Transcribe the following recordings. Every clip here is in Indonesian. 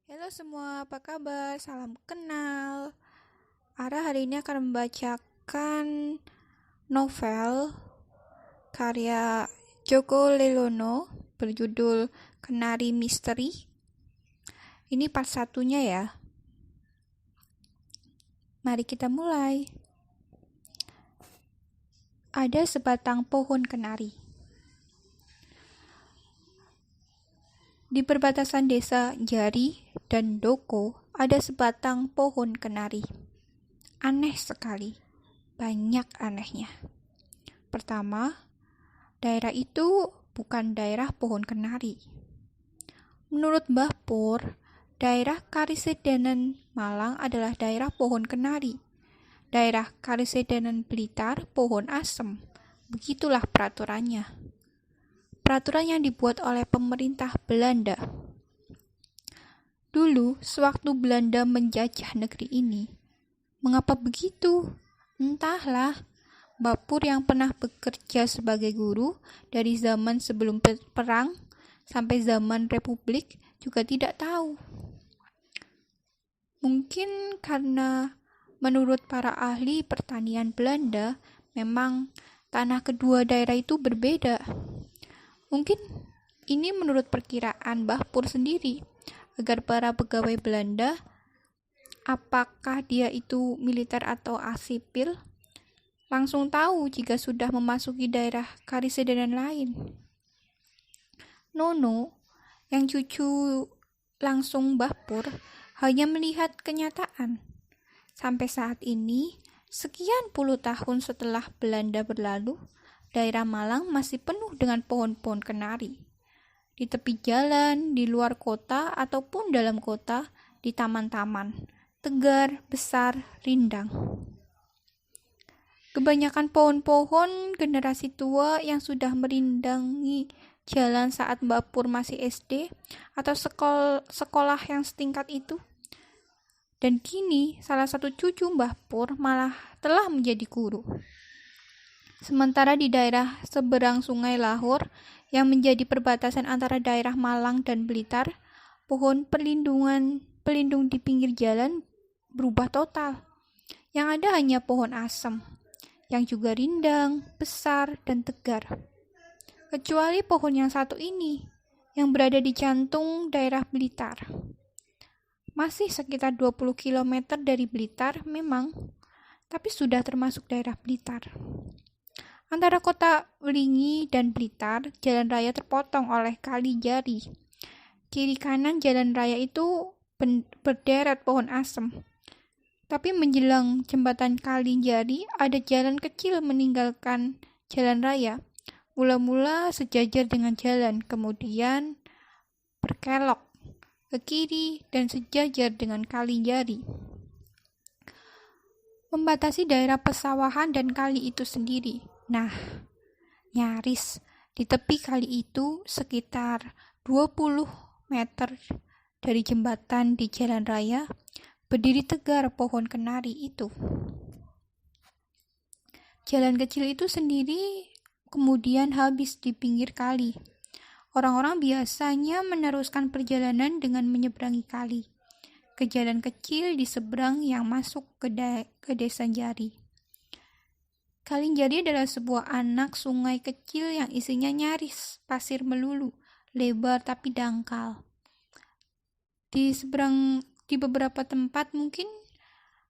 Halo semua, apa kabar? Salam kenal. Ara hari ini akan membacakan novel karya Joko Lelono berjudul Kenari Misteri. Ini part satunya ya. Mari kita mulai. Ada sebatang pohon kenari. Di perbatasan desa Jari dan Doko ada sebatang pohon kenari. Aneh sekali, banyak anehnya. Pertama, daerah itu bukan daerah pohon kenari. Menurut Mbah Pur, daerah Karisedenan Malang adalah daerah pohon kenari. Daerah Karisedenan Blitar pohon asem. Begitulah peraturannya. Peraturan yang dibuat oleh pemerintah Belanda. Dulu, sewaktu Belanda menjajah negeri ini, mengapa begitu? Entahlah. Mbah Pur yang pernah bekerja sebagai guru dari zaman sebelum perang sampai zaman Republik juga tidak tahu. Mungkin karena menurut para ahli pertanian Belanda, memang tanah kedua daerah itu berbeda. Mungkin ini menurut perkiraan Mbah Pur sendiri, agar para pegawai Belanda, apakah dia itu militer atau sipil, langsung tahu jika sudah memasuki daerah Karisedenan lain. Nono, yang cucu langsung Mbah Pur, hanya melihat kenyataan. Sampai saat ini, sekian puluh tahun setelah Belanda berlalu, daerah Malang masih penuh dengan pohon-pohon kenari. Di tepi jalan, di luar kota, ataupun dalam kota, di taman-taman, tegar, besar, rindang. Kebanyakan pohon-pohon generasi tua yang sudah merindangi jalan saat Mbak Pur masih SD atau sekolah yang setingkat itu. Dan kini salah satu cucu Mbah Pur malah telah menjadi guru. Sementara di daerah seberang Sungai Lahor yang menjadi perbatasan antara daerah Malang dan Blitar, pohon pelindung di pinggir jalan berubah total. Yang ada hanya pohon asem, yang juga rindang, besar, dan tegar. Kecuali pohon yang satu ini, yang berada di jantung daerah Blitar. Masih sekitar 20 km dari Blitar memang, tapi sudah termasuk daerah Blitar. Antara kota Wlingi dan Blitar, jalan raya terpotong oleh Kali Jari. Kiri kanan jalan raya itu berderet pohon asem. Tapi menjelang jembatan Kali Jari, ada jalan kecil meninggalkan jalan raya. Mula-mula sejajar dengan jalan, kemudian berkelok ke kiri dan sejajar dengan Kali Jari. Membatasi daerah pesawahan dan kali itu sendiri. Nah, nyaris di tepi kali itu sekitar 20 meter dari jembatan di jalan raya, berdiri tegar pohon kenari itu. Jalan kecil itu sendiri kemudian habis di pinggir kali. Orang-orang biasanya meneruskan perjalanan dengan menyeberangi kali ke jalan kecil di seberang yang masuk ke desa Jari. Kali Jari adalah sebuah anak sungai kecil yang isinya nyaris pasir melulu, lebar tapi dangkal. Di beberapa tempat mungkin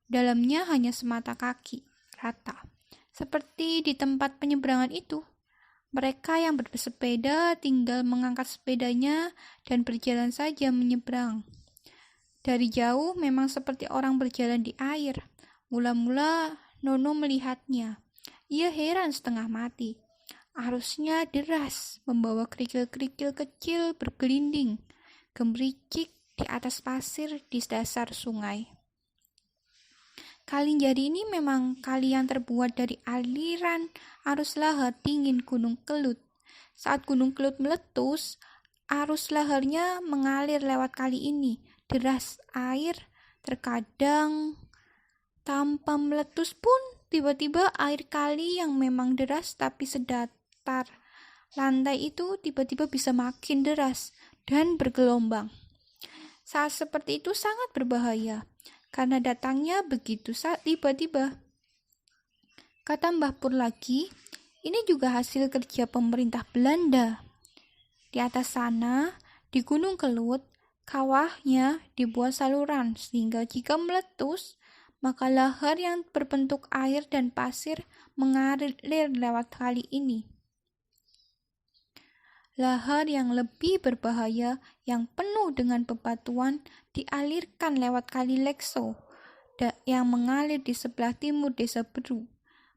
dalamnya hanya semata kaki, rata. Seperti di tempat penyeberangan itu. Mereka yang bersepeda tinggal mengangkat sepedanya dan berjalan saja menyeberang. Dari jauh memang seperti orang berjalan di air. Mula-mula Nono melihatnya. Ia heran setengah mati. Arusnya deras, membawa kerikil-kerikil kecil bergelinding, gemericik di atas pasir di dasar sungai. Kali Jari ini memang kali yang terbuat dari aliran arus lahar dingin Gunung Kelut. Saat Gunung Kelut meletus, arus laharnya mengalir lewat kali ini. Deras air, terkadang tanpa meletus pun tiba-tiba air kali yang memang deras tapi sedatar lantai itu tiba-tiba bisa makin deras dan bergelombang. Saat seperti itu sangat berbahaya, karena datangnya begitu saat tiba-tiba. Kata Mbah Pur lagi, ini juga hasil kerja pemerintah Belanda. Di atas sana, di Gunung Kelut, kawahnya dibuat saluran sehingga jika meletus, maka lahar yang berbentuk air dan pasir mengalir lewat kali ini. Lahar yang lebih berbahaya yang penuh dengan bebatuan dialirkan lewat kali Lekso yang mengalir di sebelah timur desa Beru,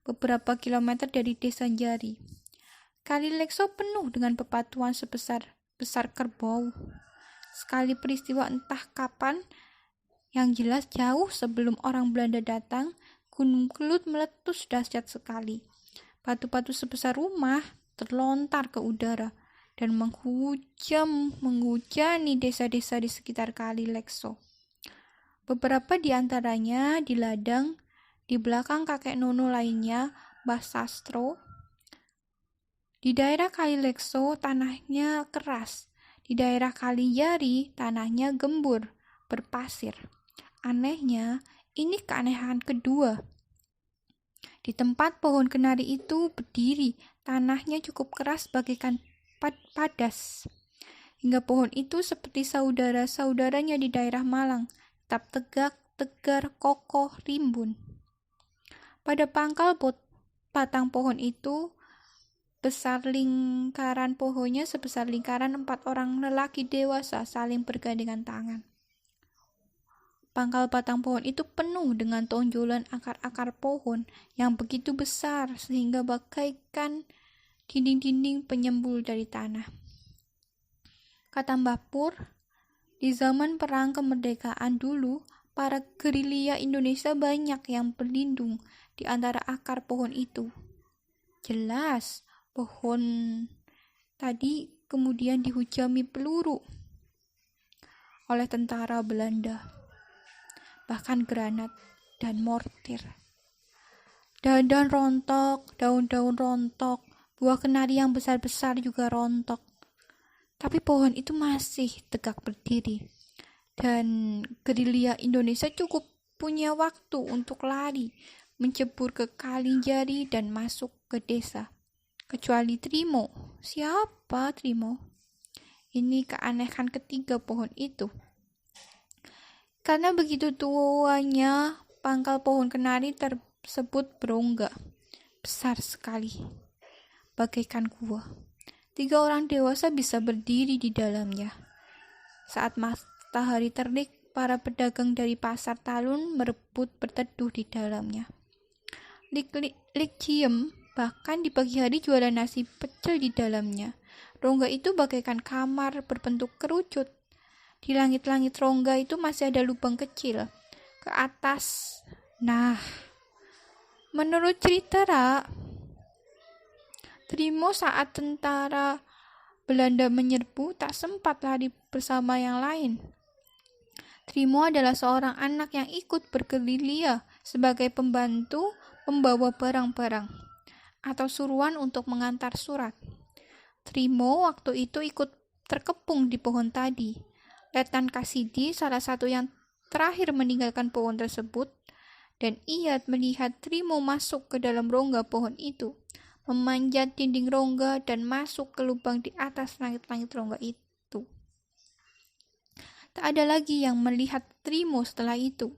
beberapa kilometer dari desa Jari. Kali Lekso penuh dengan bebatuan sebesar kerbau. Sekali peristiwa entah kapan, yang jelas jauh sebelum orang Belanda datang, Gunung Kelut meletus dahsyat sekali. Batu-batu sebesar rumah terlontar ke udara dan menghujani desa-desa di sekitar kali Lekso. Beberapa di antaranya di ladang, di belakang kakek Nono lainnya, Mbah Sastro. Di daerah kali Lekso tanahnya keras, di daerah kali Jari tanahnya gembur, berpasir. Anehnya, ini keanehan kedua. Di tempat pohon kenari itu berdiri, tanahnya cukup keras bagaikan padas. Hingga pohon itu seperti saudara-saudaranya di daerah Malang, tetap tegak, tegar, kokoh, rimbun. Pada pangkal batang pohon itu, besar lingkaran pohonnya sebesar lingkaran 4 orang lelaki dewasa saling bergandengan tangan. Pangkal batang pohon itu penuh dengan tonjolan akar-akar pohon yang begitu besar sehingga bagaikan dinding-dinding penyembul dari tanah. Kata Mbah Pur, di zaman perang kemerdekaan dulu, para gerilya Indonesia banyak yang berlindung di antara akar pohon itu. Jelas, pohon tadi kemudian dihujami peluru oleh tentara Belanda, bahkan granat dan mortir. Daun-daun rontok, buah kenari yang besar-besar juga rontok. Tapi pohon itu masih tegak berdiri. Dan gerilya Indonesia cukup punya waktu untuk lari, mencebur ke kali Jari dan masuk ke desa. Kecuali Trimo. Siapa Trimo? Ini keanehan ketiga pohon itu. Karena begitu tuanya, pangkal pohon kenari tersebut berongga. Besar sekali. Bagaikan gua. 3 orang dewasa bisa berdiri di dalamnya. Saat matahari terik, para pedagang dari pasar Talun merebut berteduh di dalamnya. Lik Ciem bahkan di pagi hari jualan nasi pecel di dalamnya. Rongga itu bagaikan kamar berbentuk kerucut. Di langit-langit rongga itu masih ada lubang kecil. Ke atas. Nah, menurut cerita Trimo saat tentara Belanda menyerbu tak sempat lari bersama yang lain. Trimo adalah seorang anak yang ikut bergerilya sebagai pembantu membawa barang-barang atau suruhan untuk mengantar surat. Trimo waktu itu ikut terkepung di pohon tadi. Letnan Kasidi salah satu yang terakhir meninggalkan pohon tersebut, dan ia melihat Trimo masuk ke dalam rongga pohon itu, memanjat dinding rongga dan masuk ke lubang di atas langit-langit rongga itu. Tak ada lagi yang melihat Trimo setelah itu.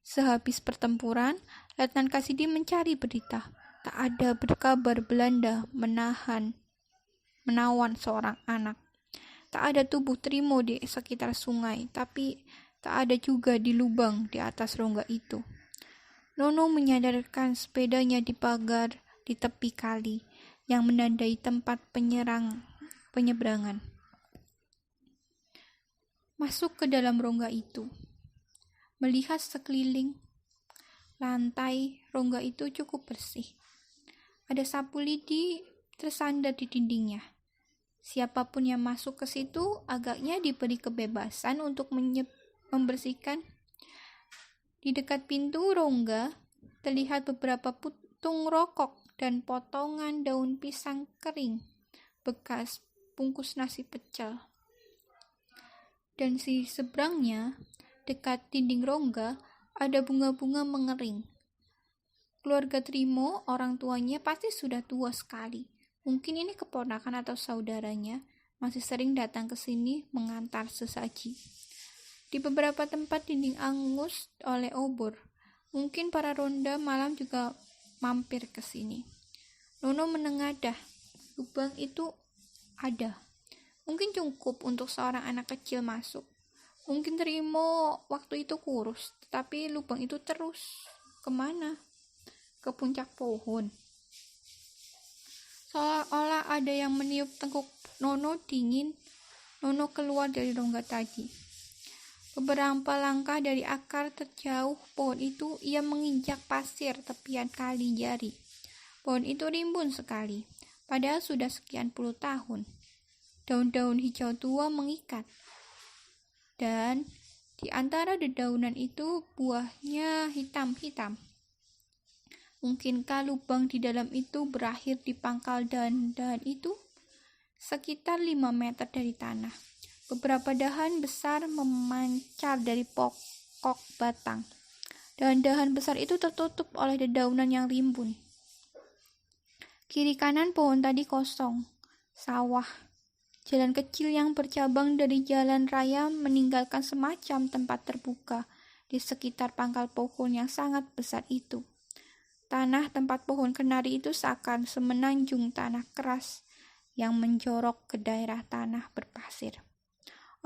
Sehabis pertempuran, Letnan Kasidi mencari berita. Tak ada berkabar Belanda menawan seorang anak. Tak ada tubuh Trimo di sekitar sungai, tapi tak ada juga di lubang di atas rongga itu. Nono menyadarkan sepedanya di pagar di tepi kali yang menandai tempat penyeberangan. Masuk ke dalam rongga itu. Melihat sekeliling, lantai rongga itu cukup bersih. Ada sapu lidi tersandar di dindingnya. Siapapun yang masuk ke situ agaknya diberi kebebasan untuk membersihkan. Di dekat pintu rongga terlihat beberapa putung rokok dan potongan daun pisang kering bekas bungkus nasi pecel. Dan di seberangnya, dekat dinding rongga, ada bunga-bunga mengering. Keluarga Trimo, orang tuanya pasti sudah tua sekali. Mungkin ini keponakan atau saudaranya, masih sering datang ke sini mengantar sesaji. Di beberapa tempat dinding angus oleh obor. Mungkin para ronda malam juga mampir ke sini. Nono menengadah. Lubang itu ada. Mungkin cukup untuk seorang anak kecil masuk. Mungkin Trimo waktu itu kurus, tetapi lubang itu terus kemana? Ke puncak pohon. Seolah-olah ada yang meniup tengkuk Nono dingin. Nono keluar dari rongga tadi. Beberapa langkah dari akar terjauh pohon itu, ia menginjak pasir tepian kali jari. Pohon itu rimbun sekali, padahal sudah sekian puluh tahun. Daun-daun hijau tua mengikat. Dan di antara dedaunan itu buahnya hitam-hitam. Mungkinkah lubang di dalam itu berakhir di pangkal dahan-dahan itu? Sekitar 5 meter dari tanah. Beberapa dahan besar memancar dari pokok batang. Dahan-dahan besar itu tertutup oleh dedaunan yang rimbun. Kiri kanan pohon tadi kosong. Sawah. Jalan kecil yang bercabang dari jalan raya meninggalkan semacam tempat terbuka di sekitar pangkal pohon yang sangat besar itu. Tanah tempat pohon kenari itu seakan semenanjung tanah keras yang menjorok ke daerah tanah berpasir.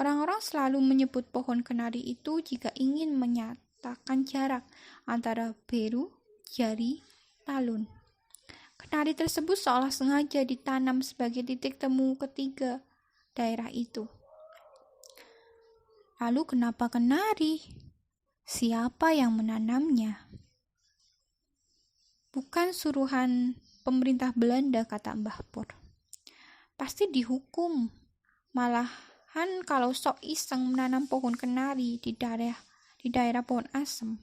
Orang-orang selalu menyebut pohon kenari itu jika ingin menyatakan jarak antara Beru, Jari, Talun. Kenari tersebut seolah sengaja ditanam sebagai titik temu ketiga daerah itu. Lalu kenapa kenari? Siapa yang menanamnya? Bukan suruhan pemerintah Belanda, kata Mbah Pur. Pasti dihukum. Malahan kalau sok iseng menanam pohon kenari di daerah pohon asem.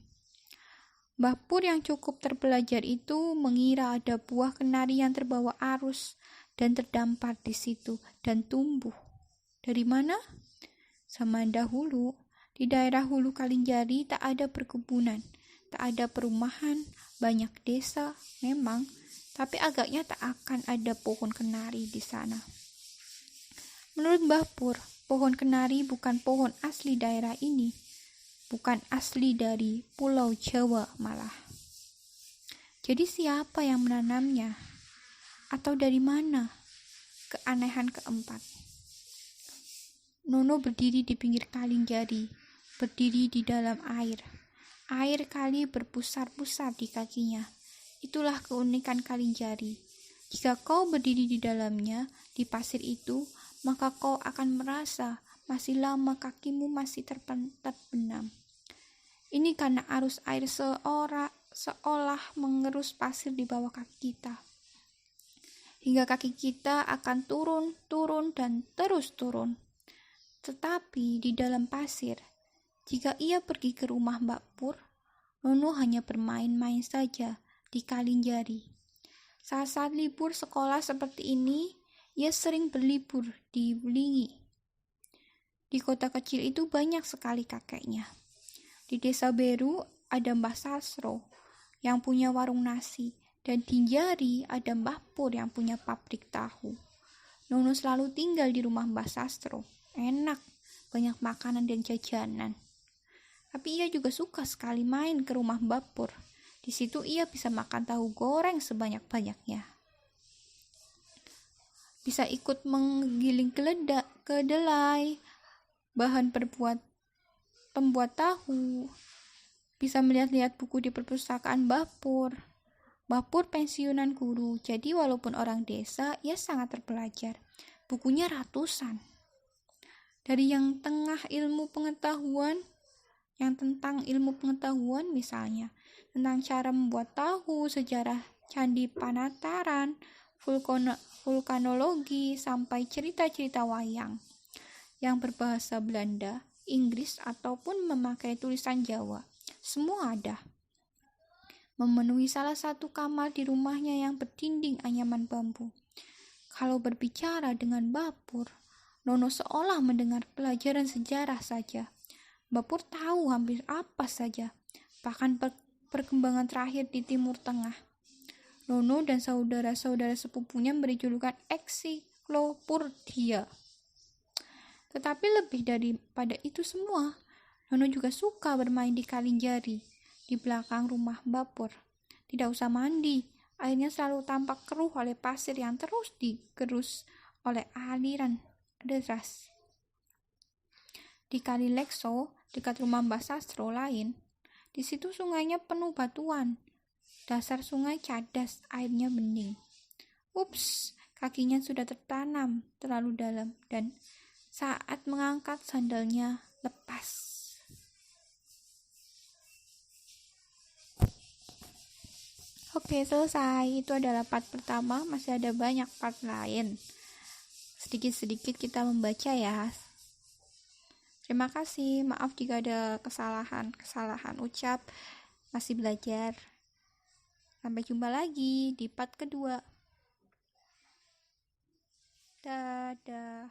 Mbah Pur yang cukup terpelajar itu mengira ada buah kenari yang terbawa arus dan terdampar di situ dan tumbuh. Dari mana? Zaman dahulu, di daerah hulu Kalinjari tak ada perkebunan, tak ada perumahan, banyak desa memang, tapi agaknya tak akan ada pohon kenari di sana. Menurut Mbah Pur, pohon kenari bukan pohon asli daerah ini, bukan asli dari Pulau Jawa malah. Jadi siapa yang menanamnya? Atau dari mana? Keanehan keempat. Nono berdiri di pinggir Kalinjari, berdiri di dalam air. Air kali berpusar-pusar di kakinya. Itulah keunikan Kalinjari. Jika kau berdiri di dalamnya, di pasir itu, maka kau akan merasa masih lama kakimu masih terbenam. Ini karena arus air seolah mengerus pasir di bawah kaki kita. Hingga kaki kita akan turun, dan terus turun. Tetapi di dalam pasir, jika ia pergi ke rumah Mbak Pur, Nono hanya bermain-main saja di Kalinjari. Saat-saat libur sekolah seperti ini, ia sering berlibur di Wlingi. Di kota kecil itu banyak sekali kakeknya. Di desa Beru ada Mbah Sasro yang punya warung nasi, dan di Jari ada Mbah Pur yang punya pabrik tahu. Nono selalu tinggal di rumah Mbah Sasro. Enak, banyak makanan dan jajanan. Tapi ia juga suka sekali main ke rumah Mbah Pur. Di situ ia bisa makan tahu goreng sebanyak-banyaknya. Bisa ikut menggiling kedelai, bahan pembuat tahu. Bisa melihat-lihat buku di perpustakaan Mbah Pur. Mbah Pur pensiunan guru, jadi walaupun orang desa, ia sangat terpelajar. Bukunya ratusan. Dari yang tentang ilmu pengetahuan misalnya, tentang cara membuat tahu, sejarah Candi Panataran, vulkanologi, sampai cerita-cerita wayang yang berbahasa Belanda, Inggris, ataupun memakai tulisan Jawa. Semua ada. Memenuhi salah satu kamar di rumahnya yang berdinding anyaman bambu. Kalau berbicara dengan Mbah Pur, Nono seolah mendengar pelajaran sejarah saja. Bapur tahu hampir apa saja, bahkan perkembangan terakhir di Timur Tengah. Nono dan saudara-saudara sepupunya beri julukan Ensiklopedia. Tetapi lebih daripada itu semua, Nono juga suka bermain di Kalinjari, di belakang rumah Bapur. Tidak usah mandi, airnya selalu tampak keruh oleh pasir yang terus digerus oleh aliran deras. Di Kali Lekso, dekat rumah Mbah Sastro lain, di situ sungainya penuh batuan. Dasar sungai cadas, airnya bening. Ups, kakinya sudah tertanam terlalu dalam dan saat mengangkat sandalnya lepas. Oke, selesai. Itu adalah part pertama, masih ada banyak part lain. Sedikit-sedikit kita membaca ya. Terima kasih, maaf jika ada kesalahan ucap, masih belajar. Sampai jumpa lagi di part kedua. Dadah.